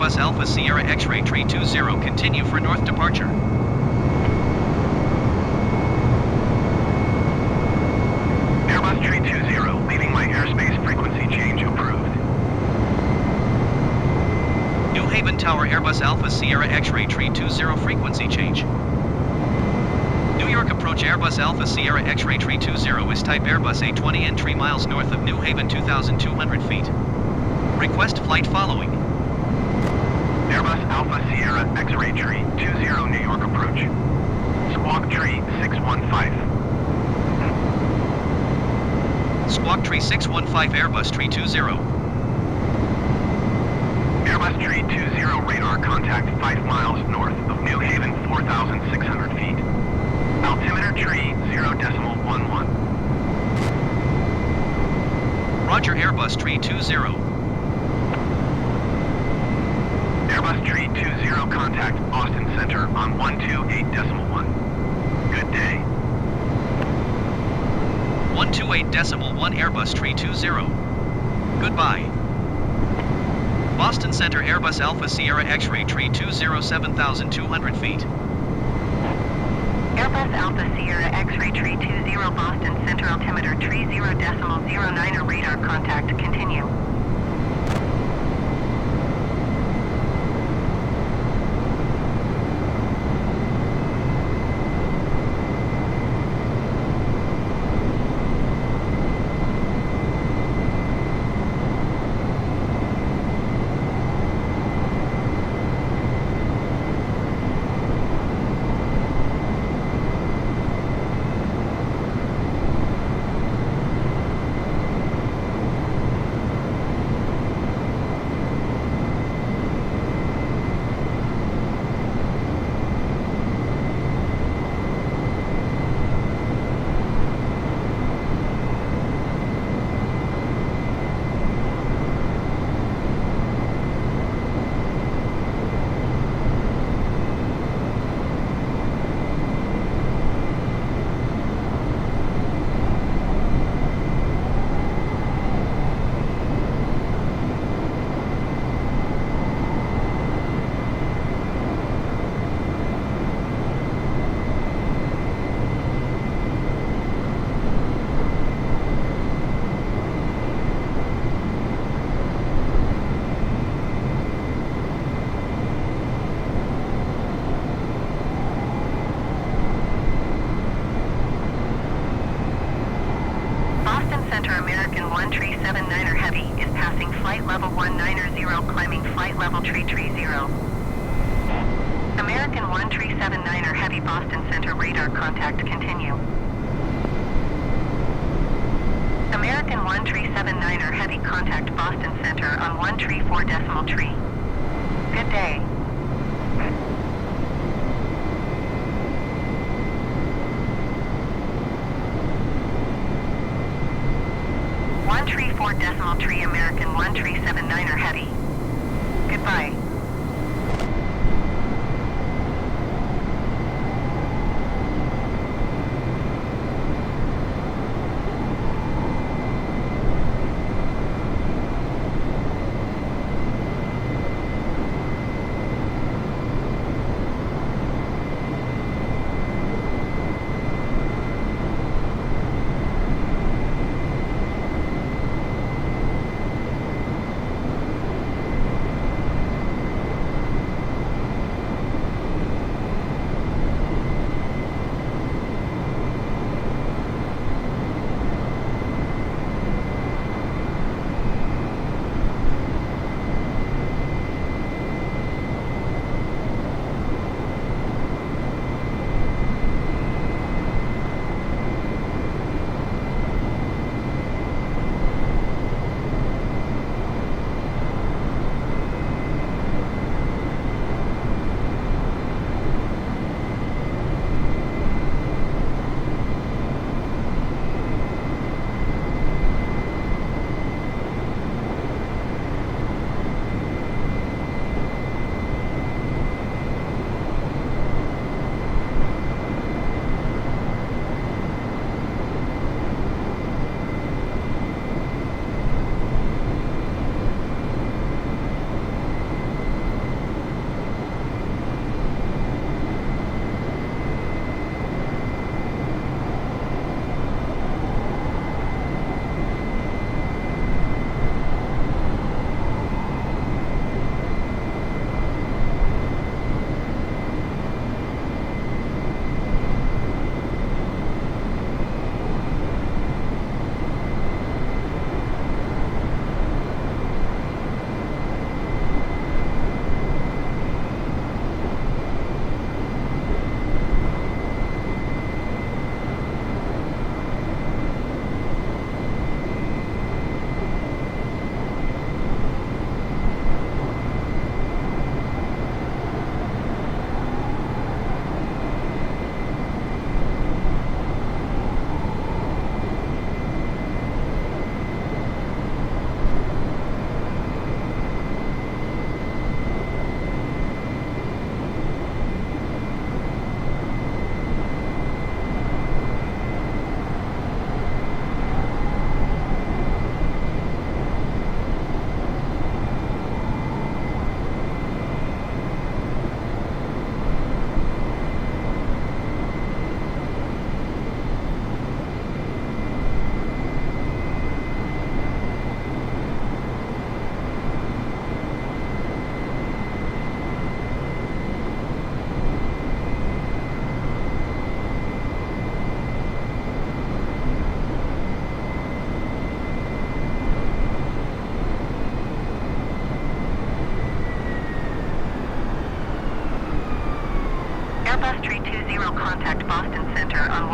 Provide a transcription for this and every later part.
Airbus Alpha Sierra X-Ray Tree 20, continue for north departure. Airbus Tree 20, leaving my airspace frequency change approved. New Haven Tower Airbus Alpha Sierra X-Ray Tree 20, frequency change. New York approach Airbus Alpha Sierra X-Ray Tree 20 is type Airbus A20 and 3 miles north of New Haven 2,200 feet. Request flight following. Airbus Alpha Sierra X-Ray Tree 20 New York approach. Squawk Tree 615. Squawk Tree 615 Airbus Tree 20. Airbus Tree 20 radar contact 5 miles north of New Haven 4,600 feet. Altimeter tree 0.11. Roger Airbus Tree 20. Airbus Tree 20 contact Austin Center on 128.1. Good day. 128.1 Airbus Tree 20. Goodbye. Boston Center Airbus Alpha Sierra X-Ray Tree 20 7,200 feet. Airbus Alpha Sierra X-Ray Tree 20 Boston Center altimeter tree 0.09 radar contact continue.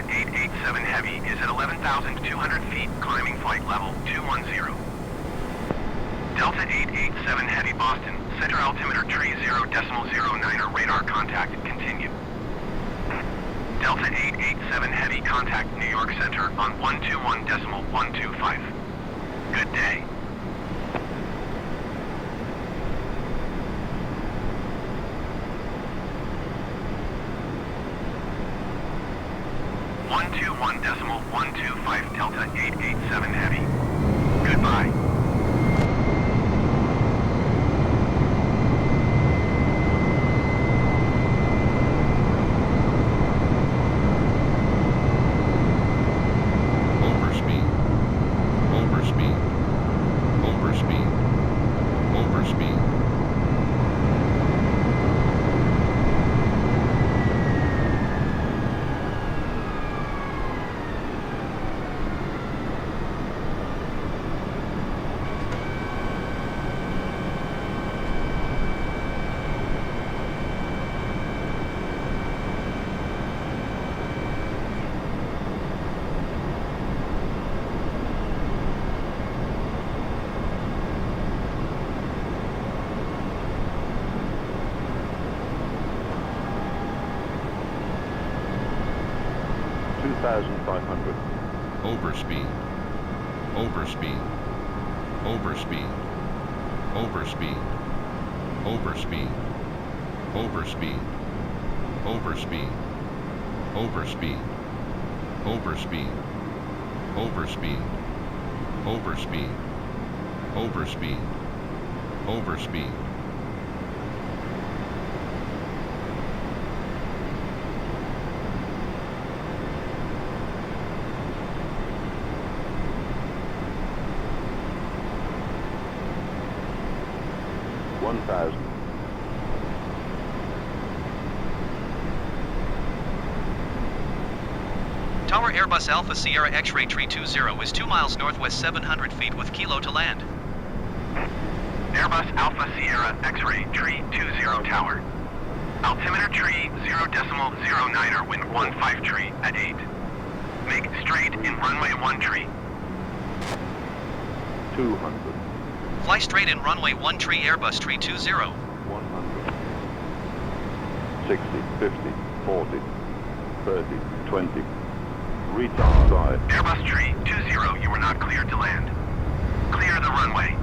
Delta 887 Heavy is at 11,200 feet, climbing flight level 210. Delta 887 Heavy Boston, center altimeter tree 0.09er radar contact, continue. Delta 887 Heavy contact New York Center on 121.125. Good day. .125 Delta 887 Heavy. Goodbye. Overspeed. Overspeed. Overspeed. Overspeed. 2,500. Overspeed. Overspeed. Overspeed. Overspeed. Overspeed. Overspeed. Overspeed. Overspeed. Overspeed. Overspeed. Overspeed. Overspeed. Overspeed. Tower Airbus Alpha Sierra X-Ray Tree 20 is 2 miles northwest 700 feet with kilo to land. Airbus Alpha Sierra X-Ray Tree 20 Tower. Altimeter tree 0.09er wind 15 tree at 8. Make straight in runway 1 tree. 200. Fly straight in runway 1 tree Airbus Tree 20. 100. 60, 50, 40, 30, 20. Retard side. Airbus Tree 20, you are not cleared to land. Clear the runway.